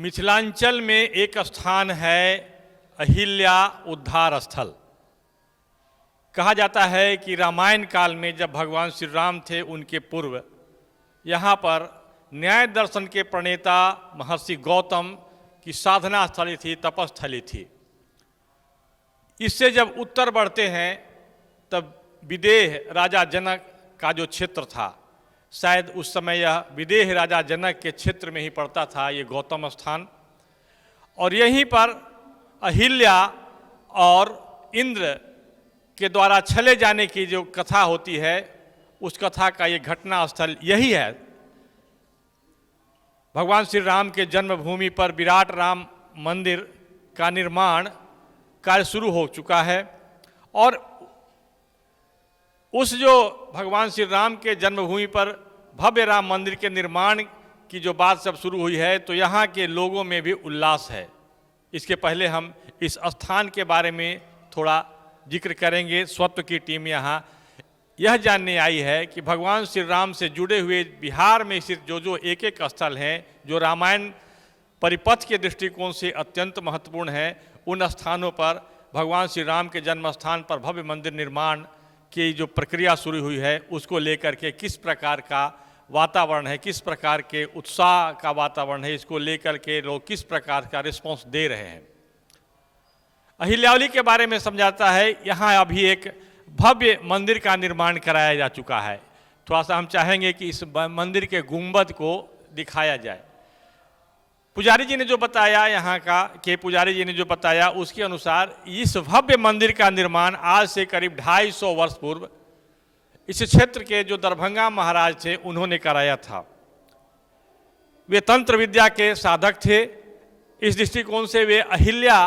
मिथिलांचल में एक स्थान है अहिल्या उद्धार स्थल। कहा जाता है कि रामायण काल में जब भगवान श्री राम थे उनके पूर्व यहाँ पर न्याय दर्शन के प्रणेता महर्षि गौतम की साधना स्थली थी, तपस्थली थी। इससे जब उत्तर बढ़ते हैं तब विदेह राजा जनक का जो क्षेत्र था, शायद उस समय यह विदेह राजा जनक के क्षेत्र में ही पड़ता था ये गौतम स्थान। और यहीं पर अहिल्या और इंद्र के द्वारा छले जाने की जो कथा होती है, उस कथा का ये घटना स्थल यही है। भगवान श्री राम के जन्मभूमि पर विराट राम मंदिर का निर्माण कार्य शुरू हो चुका है। और उस जो भगवान श्री राम के जन्मभूमि पर भव्य राम मंदिर के निर्माण की जो बात सब शुरू हुई है, तो यहाँ के लोगों में भी उल्लास है। इसके पहले हम इस स्थान के बारे में थोड़ा जिक्र करेंगे। स्वत्व की टीम यहाँ यह जानने आई है कि भगवान श्री राम से जुड़े हुए बिहार में स्थित जो एक एक स्थल हैं, जो रामायण परिपथ के दृष्टिकोण से अत्यंत महत्वपूर्ण हैं, उन स्थानों पर भगवान श्री राम के जन्म स्थान पर भव्य मंदिर निर्माण की जो प्रक्रिया शुरू हुई है, उसको लेकर के किस प्रकार का वातावरण है, किस प्रकार के उत्साह का वातावरण है, इसको लेकर के लोग किस प्रकार का रिस्पॉन्स दे रहे हैं। अहिल्यावली के बारे में समझाता है, यहाँ अभी एक भव्य मंदिर का निर्माण कराया जा चुका है। थोड़ा सा हम चाहेंगे कि इस मंदिर के गुंबद को दिखाया जाए। पुजारी जी ने जो बताया, यहाँ का के पुजारी जी ने जो बताया, उसके अनुसार इस भव्य मंदिर का निर्माण आज से करीब 250 वर्ष पूर्व इस क्षेत्र के जो दरभंगा महाराज थे उन्होंने कराया था। वे तंत्र विद्या के साधक थे। इस दृष्टिकोण से वे अहिल्या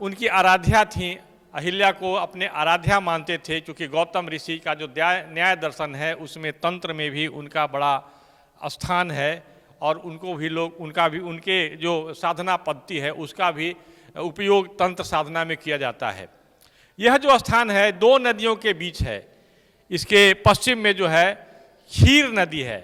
उनकी आराध्या थीं। अहिल्या को अपने आराध्या मानते थे, क्योंकि गौतम ऋषि का जो न्याय दर्शन है उसमें तंत्र में भी उनका बड़ा स्थान है, और उनको भी लोग उनके जो साधना पद्धति है उसका भी उपयोग तंत्र साधना में किया जाता है। यह जो स्थान है 2 नदियों के बीच है। इसके पश्चिम में जो है क्षीर नदी है।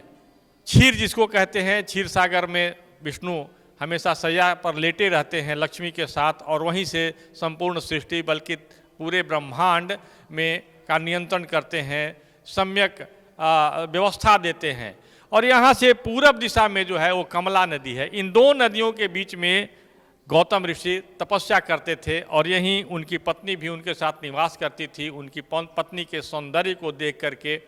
क्षीर जिसको कहते हैं, क्षीर सागर में विष्णु हमेशा सैया पर लेटे रहते हैं लक्ष्मी के साथ, और वहीं से संपूर्ण सृष्टि बल्कि पूरे ब्रह्मांड में का नियंत्रण करते हैं, सम्यक व्यवस्था देते हैं। और यहाँ से पूरब दिशा में जो है वो कमला नदी है। इन 2 नदियों के बीच में गौतम ऋषि तपस्या करते थे, और यहीं उनकी पत्नी भी उनके साथ निवास करती थी। उनकी पत्नी के सौंदर्य को देख करके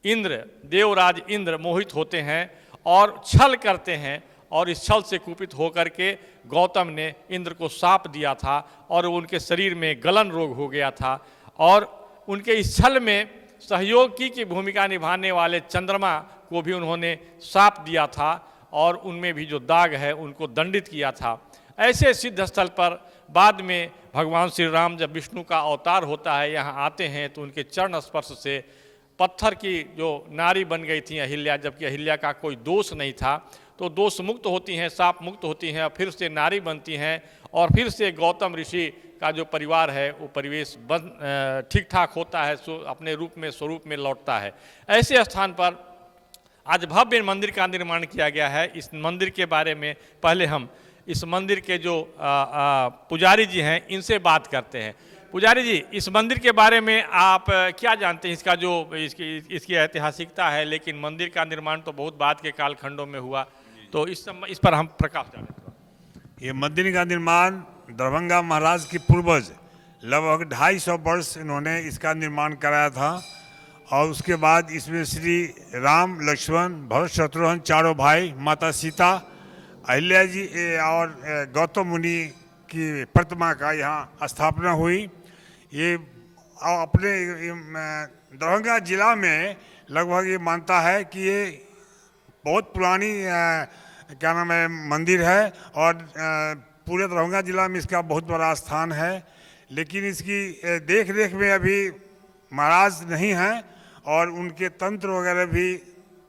इंद्र, देवराज इंद्र मोहित होते हैं और छल करते हैं, और इस छल से कुपित होकर के गौतम ने इंद्र को शाप दिया था, और उनके शरीर में गलन रोग हो गया था। और उनके इस छल में सहयोगी की भूमिका निभाने वाले चंद्रमा को भी उन्होंने शाप दिया था, और उनमें भी जो दाग है उनको दंडित किया था। ऐसे सिद्ध स्थल पर बाद में भगवान श्री राम जब विष्णु का अवतार होता है यहाँ आते हैं, तो उनके चरण स्पर्श से पत्थर की जो नारी बन गई थी अहिल्या, जबकि अहिल्या का कोई दोष नहीं था, तो दोष मुक्त होती हैं, शाप मुक्त होती हैं, और फिर से नारी बनती हैं, और फिर से गौतम ऋषि का जो परिवार है वो परिवेश ठीक ठाक होता है, अपने रूप में स्वरूप में लौटता है। ऐसे स्थान पर आज भव्य मंदिर का निर्माण किया गया है। इस मंदिर के बारे में पहले हम इस मंदिर के जो पुजारी जी हैं इनसे बात करते हैं। पुजारी जी, इस मंदिर के बारे में आप क्या जानते हैं? इसका जो इसकी ऐतिहासिकता है, लेकिन मंदिर का निर्माण तो बहुत बाद के कालखंडों में हुआ, तो इस पर हम प्रकाश डालें। ये मंदिर का निर्माण दरभंगा महाराज के पूर्वज लगभग 250 वर्ष इन्होंने इसका निर्माण कराया था, और उसके बाद इसमें श्री राम, लक्ष्मण, भरत, शत्रुघ्न चारों भाई, माता सीता, अहिल्या जी और गौतम मुनि की प्रतिमा का यहाँ स्थापना हुई। ये अपने दरभंगा जिला में लगभग ये मानता है कि ये बहुत पुरानी क्या नाम है मंदिर है, और पूरे दरभंगा जिला में इसका बहुत बड़ा स्थान है। लेकिन इसकी देख रेख में अभी महाराज नहीं हैं, और उनके तंत्र वगैरह भी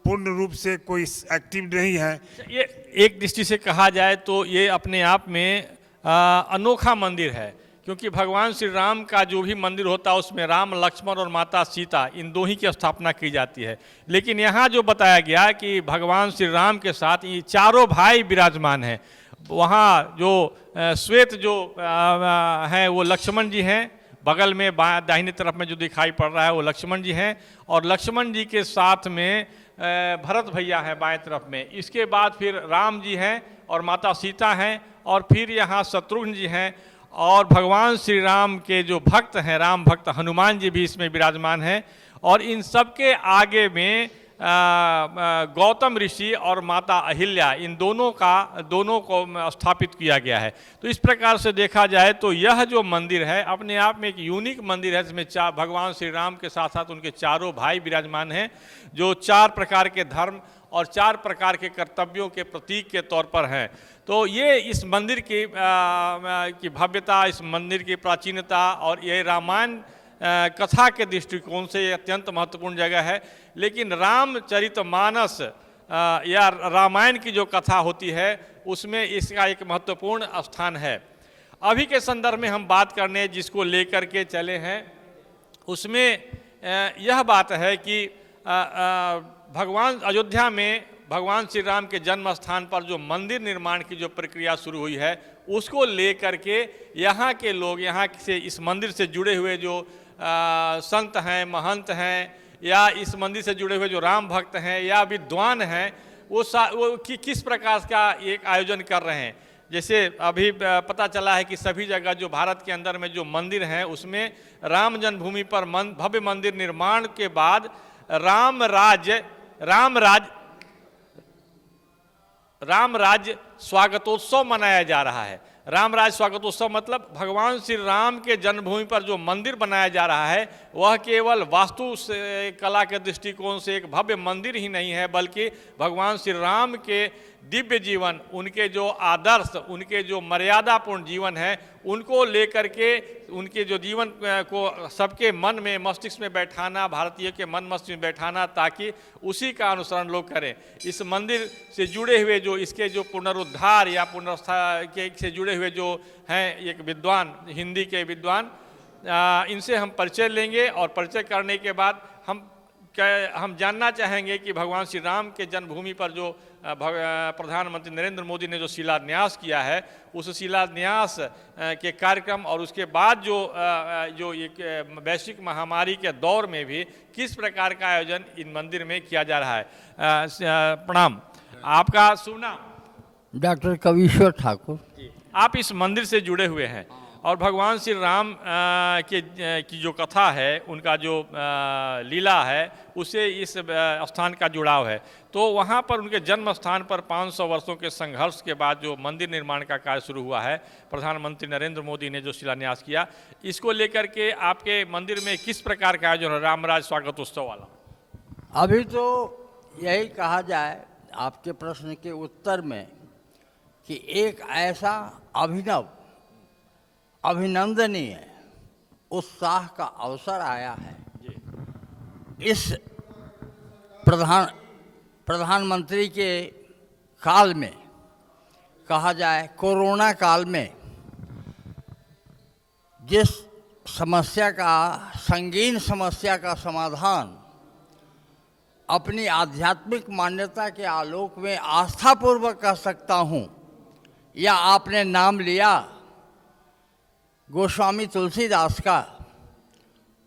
पूर्ण रूप से कोई एक्टिव नहीं है। ये एक दृष्टि से कहा जाए तो ये अपने आप में अनोखा मंदिर है, क्योंकि भगवान श्री राम का जो भी मंदिर होता है उसमें राम, लक्ष्मण और माता सीता इन 2 ही की स्थापना की जाती है। लेकिन यहाँ जो बताया गया कि भगवान श्री राम के साथ ये चारों भाई विराजमान हैं, वहाँ जो श्वेत जो हैं वो लक्ष्मण जी हैं, बगल में दाहिनी तरफ में जो दिखाई पड़ रहा है वो लक्ष्मण जी हैं, और लक्ष्मण जी के साथ में भरत भैया हैं बाएं तरफ में। इसके बाद फिर राम जी हैं और माता सीता हैं, और फिर यहाँ शत्रुघ्न जी हैं, और भगवान श्री राम के जो भक्त हैं, राम भक्त हनुमान जी भी इसमें विराजमान हैं। और इन सबके आगे में गौतम ऋषि और माता अहिल्या, इन दोनों को स्थापित किया गया है। तो इस प्रकार से देखा जाए तो यह जो मंदिर है अपने आप में एक यूनिक मंदिर है, जिसमें भगवान श्री राम के साथ साथ उनके चारों भाई विराजमान हैं, जो 4 प्रकार के धर्म और 4 प्रकार के कर्तव्यों के प्रतीक के तौर पर हैं। तो ये इस मंदिर की भव्यता, इस मंदिर की प्राचीनता, और ये रामायण कथा के दृष्टिकोण से ये अत्यंत महत्वपूर्ण जगह है। लेकिन रामचरितमानस या रामायण की जो कथा होती है उसमें इसका एक महत्वपूर्ण स्थान है। अभी के संदर्भ में हम बात करने जिसको लेकर के चले हैं, उसमें यह बात है कि भगवान अयोध्या में भगवान श्री राम के जन्म स्थान पर जो मंदिर निर्माण की जो प्रक्रिया शुरू हुई है, उसको लेकर के यहाँ के लोग, यहाँ से इस मंदिर से जुड़े हुए जो संत हैं, महंत हैं, या इस मंदिर से जुड़े हुए जो राम भक्त हैं या विद्वान हैं, वो किस प्रकार का एक आयोजन कर रहे हैं। जैसे अभी पता चला है कि सभी जगह जो भारत के अंदर में जो मंदिर हैं उसमें राम जन्मभूमि पर भव्य मंदिर निर्माण के बाद राम राज्य स्वागतोत्सव मनाया जा रहा है। राम राज्य स्वागतोत्सव मतलब भगवान श्री राम के जन्मभूमि पर जो मंदिर बनाया जा रहा है वह केवल वास्तु कला के दृष्टिकोण से एक भव्य मंदिर ही नहीं है, बल्कि भगवान श्री राम के दिव्य जीवन, उनके जो आदर्श, उनके जो मर्यादापूर्ण जीवन है, उनको लेकर के उनके जो जीवन को सबके मन में, मस्तिष्क में बैठाना, भारतीय के मन मस्तिष्क में बैठाना, ताकि उसी का अनुसरण लोग करें। इस मंदिर से जुड़े हुए जो इसके जो पुनरुद्धार या पुनर्स्था के से जुड़े हुए जो हैं एक विद्वान, हिंदी के विद्वान, इनसे हम परिचय लेंगे, और परिचय करने के बाद हम जानना चाहेंगे कि भगवान श्री राम के जन्मभूमि पर जो प्रधानमंत्री नरेंद्र मोदी ने जो शिलान्यास किया है, उस शिलान्यास के कार्यक्रम और उसके बाद जो एक वैश्विक महामारी के दौर में भी किस प्रकार का आयोजन इन मंदिर में किया जा रहा है। प्रणाम, आपका शुभ नाम? डॉक्टर कविश्वर ठाकुर। आप इस मंदिर से जुड़े हुए हैं, और भगवान श्री राम की जो कथा है, उनका जो लीला है, उससे इस स्थान का जुड़ाव है। तो वहाँ पर उनके जन्म स्थान पर 500 वर्षों के संघर्ष के बाद जो मंदिर निर्माण का कार्य शुरू हुआ है, प्रधानमंत्री नरेंद्र मोदी ने जो शिलान्यास किया, इसको लेकर के आपके मंदिर में किस प्रकार का आयोजन है रामराज स्वागतोत्सव वाला? अभी तो यही कहा जाए आपके प्रश्न के उत्तर में कि एक ऐसा अभिनव, अभिनंदनीय उत्साह का अवसर आया है। इस प्रधानमंत्री के काल में, कहा जाए कोरोना काल में, जिस समस्या का, संगीन समस्या का समाधान अपनी आध्यात्मिक मान्यता के आलोक में आस्थापूर्वक कर सकता हूँ, या आपने नाम लिया गोस्वामी तुलसीदास का,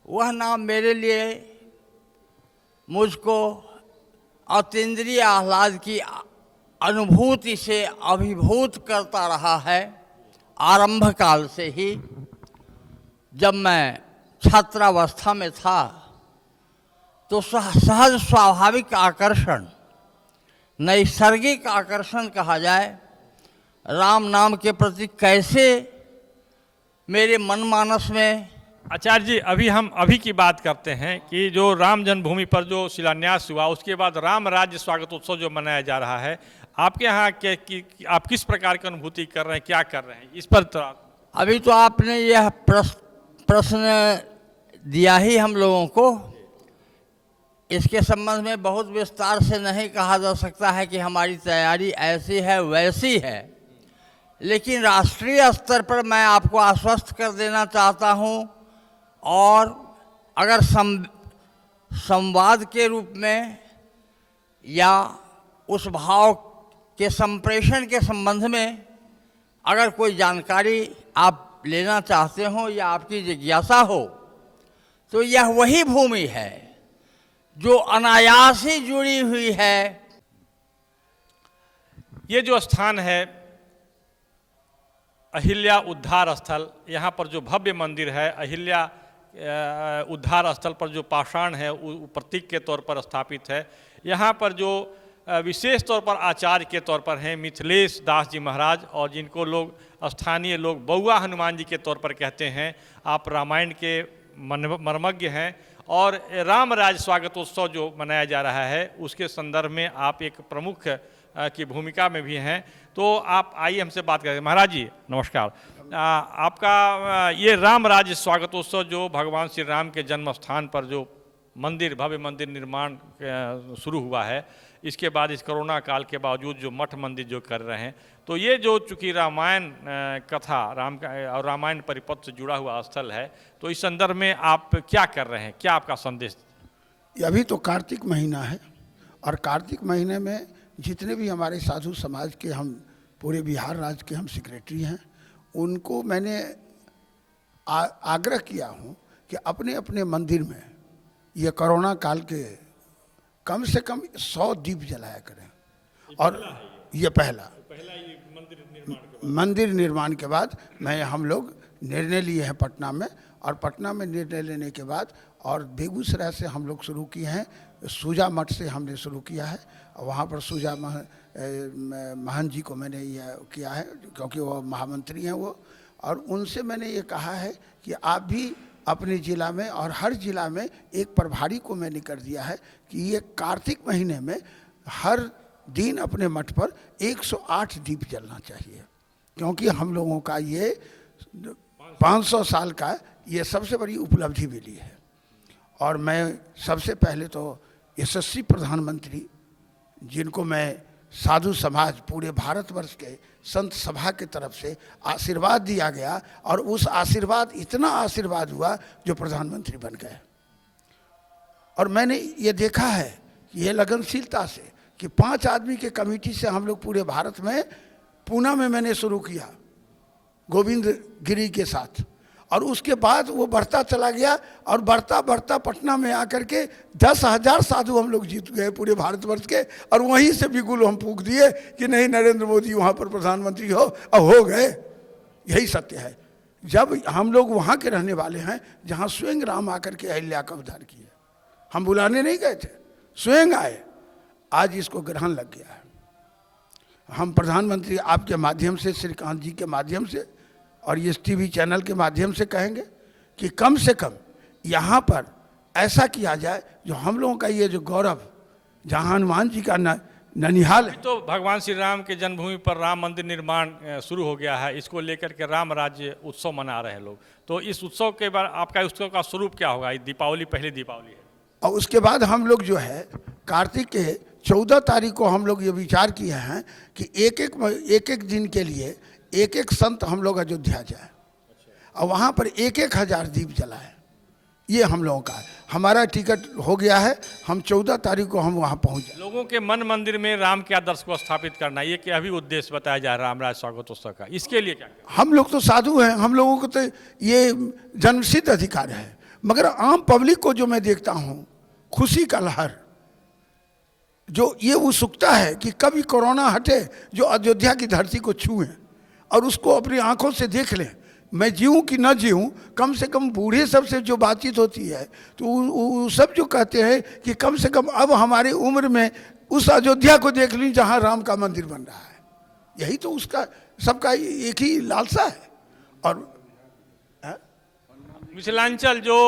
वह नाम मेरे लिए मुझको अतीन्द्रिय आह्लाद की अनुभूति से अभिभूत करता रहा है। आरंभ काल से ही, जब मैं छात्रावस्था में था, तो सहज स्वाभाविक आकर्षण, नैसर्गिक आकर्षण कहा जाए, राम नाम के प्रति कैसे मेरे मनमानस में। आचार्य जी, हम अभी की बात करते हैं कि जो राम जन्मभूमि पर जो शिलान्यास हुआ, उसके बाद राम राज्य स्वागतोत्सव जो मनाया जा रहा है, आपके यहाँ आप किस प्रकार की अनुभूति कर रहे हैं, क्या कर रहे हैं, इस पर तो अभी तो आपने यह प्रश्न दिया ही हम लोगों को। इसके संबंध में बहुत विस्तार से नहीं कहा जा सकता है कि हमारी तैयारी ऐसी है वैसी है, लेकिन राष्ट्रीय स्तर पर मैं आपको आश्वस्त कर देना चाहता हूँ, और अगर संवाद के रूप में या उस भाव के संप्रेषण के संबंध में अगर कोई जानकारी आप लेना चाहते हो या आपकी जिज्ञासा हो तो यह वही भूमि है जो अनायास ही जुड़ी हुई है। ये जो स्थान है अहिल्या उद्धार स्थल, यहाँ पर जो भव्य मंदिर है अहिल्या उद्धार स्थल पर जो पाषाण है वो प्रतीक के तौर पर स्थापित है। यहाँ पर जो विशेष तौर पर आचार्य के तौर पर हैं मिथिलेश दास जी महाराज, और जिनको लोग स्थानीय लोग बउआ हनुमान जी के तौर पर कहते हैं। आप रामायण के मर्मज्ञ हैं और रामराज स्वागतोत्सव जो मनाया जा रहा है उसके संदर्भ में आप एक प्रमुख की भूमिका में भी हैं। तो आप आइए हमसे बात करें। महाराज जी नमस्कार। आपका ये रामराज स्वागतोत्सव जो भगवान श्री राम के जन्म स्थान पर जो मंदिर भव्य मंदिर निर्माण शुरू हुआ है, इसके बाद इस कोरोना काल के बावजूद जो मठ मंदिर जो कर रहे हैं, तो ये जो चूँकि रामायण कथा राम का और रामायण परिपथ से जुड़ा हुआ स्थल है, तो इस संदर्भ में आप क्या कर रहे हैं, क्या आपका संदेश? अभी तो कार्तिक महीना है और कार्तिक महीने में जितने भी हमारे साधु समाज के हम पूरे बिहार राज्य के हम सेक्रेटरी हैं, उनको मैंने आग्रह किया हूँ कि अपने अपने मंदिर में ये कोरोना काल के कम से कम 100 दीप जलाया करें। और ये पहला मंदिर निर्माण के बाद हम लोग निर्णय लिए हैं पटना में, और पटना में निर्णय लेने के बाद और बेगूसराय से हम लोग शुरू किए हैं, सूजा मठ से हमने शुरू किया है। वहाँ पर सूजा महंत जी को मैंने यह किया है क्योंकि वो महामंत्री हैं वो, और उनसे मैंने ये कहा है कि आप भी अपने ज़िला में और हर ज़िला में एक प्रभारी को मैंने कर दिया है कि ये कार्तिक महीने में हर दिन अपने मठ पर 108 दीप जलना चाहिए, क्योंकि हम लोगों का ये 500 साल का ये सबसे बड़ी उपलब्धि मिली है। और मैं सबसे पहले तो यशस्वी प्रधानमंत्री जिनको मैं साधु समाज पूरे भारतवर्ष के संत सभा की तरफ से आशीर्वाद दिया गया, और उस आशीर्वाद इतना आशीर्वाद हुआ जो प्रधानमंत्री बन गए। और मैंने ये देखा है कि ये लगनशीलता से कि 5 आदमी के कमेटी से हम लोग पूरे भारत में पूना में मैंने शुरू किया गोविंद गिरी के साथ, और उसके बाद वो बढ़ता चला गया और बढ़ता बढ़ता पटना में आकर के 10,000 साधु हम लोग जीत गए पूरे भारतवर्ष के, और वहीं से बिल्कुल हम फूंक दिए कि नहीं नरेंद्र मोदी वहाँ पर प्रधानमंत्री हो, अब हो गए। यही सत्य है। जब हम लोग वहाँ के रहने वाले हैं जहाँ स्वयं राम आकर के अहिल्या का उद्धार किए, हम बुलाने नहीं गए थे, स्वयं आए, आज इसको ग्रहण लग गया है। हम प्रधानमंत्री आपके माध्यम से, श्रीकांत जी के माध्यम से और इस टीवी चैनल के माध्यम से कहेंगे कि कम से कम यहाँ पर ऐसा किया जाए जो हम लोगों का ये जो गौरव, जहाँ हनुमान जी का ननिहाल है। तो भगवान श्री राम के जन्मभूमि पर राम मंदिर निर्माण शुरू हो गया है, इसको लेकर के राम राज्य उत्सव मना रहे हैं लोग। तो इस उत्सव के बाद आपका उत्सव का स्वरूप क्या होगा? दीपावली पहली दीपावली है, और उसके बाद हम लोग जो है कार्तिक के 14 तारीख को हम लोग ये विचार किए हैं कि एक एक दिन के लिए एक एक संत हम लोग अयोध्या जाए और वहाँ पर 1,000 दीप जलाएं। ये हम लोगों का है। हमारा टिकट हो गया है, हम 14 तारीख को हम वहाँ पहुँच जाए। लोगों के मन मंदिर में राम के आदर्श को स्थापित करना, ये क्या अभी उद्देश्य बताया जा रहा है रामराज स्वागतोत्सव का, इसके लिए क्या? हम लोग तो साधु हैं, हम लोगों को तो ये जन्मसिद्ध अधिकार है, मगर आम पब्लिक को जो मैं देखता हूँ खुशी का लहर, जो ये उत्सुकता है कि कभी कोरोना हटे, जो अयोध्या की धरती को छूएं और उसको अपनी आंखों से देख लें। मैं जीऊँ कि न जीऊँ, कम से कम बूढ़े सब से जो बातचीत होती है तो वो सब जो कहते हैं कि कम से कम अब हमारी उम्र में उस अयोध्या को देख ली जहाँ राम का मंदिर बन रहा है। यही तो उसका सबका एक ही लालसा है। और मिथिलांचल जो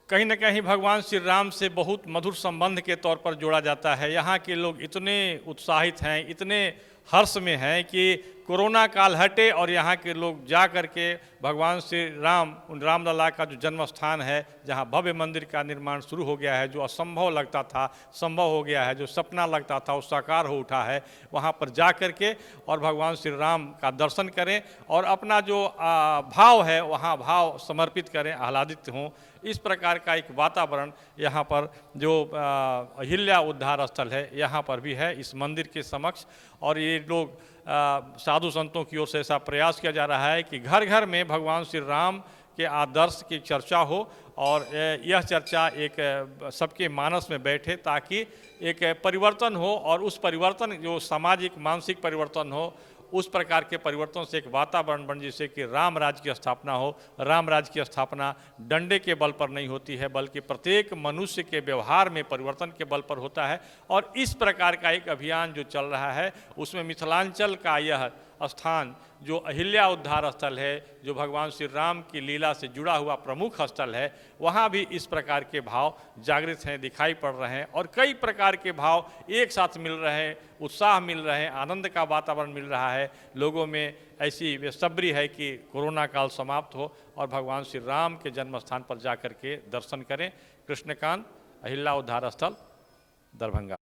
कहीं ना कहीं भगवान श्री राम से बहुत मधुर संबंध के तौर पर जोड़ा जाता है, यहाँ के लोग इतने उत्साहित हैं, इतने हर्ष में हैं कि कोरोना काल हटे और यहाँ के लोग जा कर के भगवान श्री राम, उन रामलला का जो जन्म स्थान है, जहाँ भव्य मंदिर का निर्माण शुरू हो गया है, जो असंभव लगता था संभव हो गया है, जो सपना लगता था वो साकार हो उठा है, वहाँ पर जा कर के और भगवान श्री राम का दर्शन करें और अपना जो भाव है वहाँ भाव समर्पित करें, आह्लादित हों। इस प्रकार का एक वातावरण यहाँ पर जो अहिल्या उद्धार स्थल है यहाँ पर भी है, इस मंदिर के समक्ष। और ये लोग साधु संतों की ओर से ऐसा प्रयास किया जा रहा है कि घर घर में भगवान श्री राम के आदर्श की चर्चा हो और यह चर्चा एक सबके मानस में बैठे ताकि एक परिवर्तन हो और उस परिवर्तन जो सामाजिक मानसिक परिवर्तन हो उस प्रकार के परिवर्तन से एक वातावरण बन जिससे कि राम राज्य की स्थापना हो। राम राज्य की स्थापना डंडे के बल पर नहीं होती है बल्कि प्रत्येक मनुष्य के व्यवहार में परिवर्तन के बल पर होता है। और इस प्रकार का एक अभियान जो चल रहा है उसमें मिथिलांचल का यह स्थान जो अहिल्या उद्धार स्थल है, जो भगवान श्री राम की लीला से जुड़ा हुआ प्रमुख स्थल है, वहाँ भी इस प्रकार के भाव जागृत हैं, दिखाई पड़ रहे हैं और कई प्रकार के भाव एक साथ मिल रहे हैं, उत्साह मिल रहे हैं, आनंद का वातावरण मिल रहा है। लोगों में ऐसी बेसब्री है कि कोरोना काल समाप्त हो और भगवान श्री राम के जन्म स्थान पर जा कर के दर्शन करें। कृष्णकांत, अहिल्या उद्धार स्थल, दरभंगा।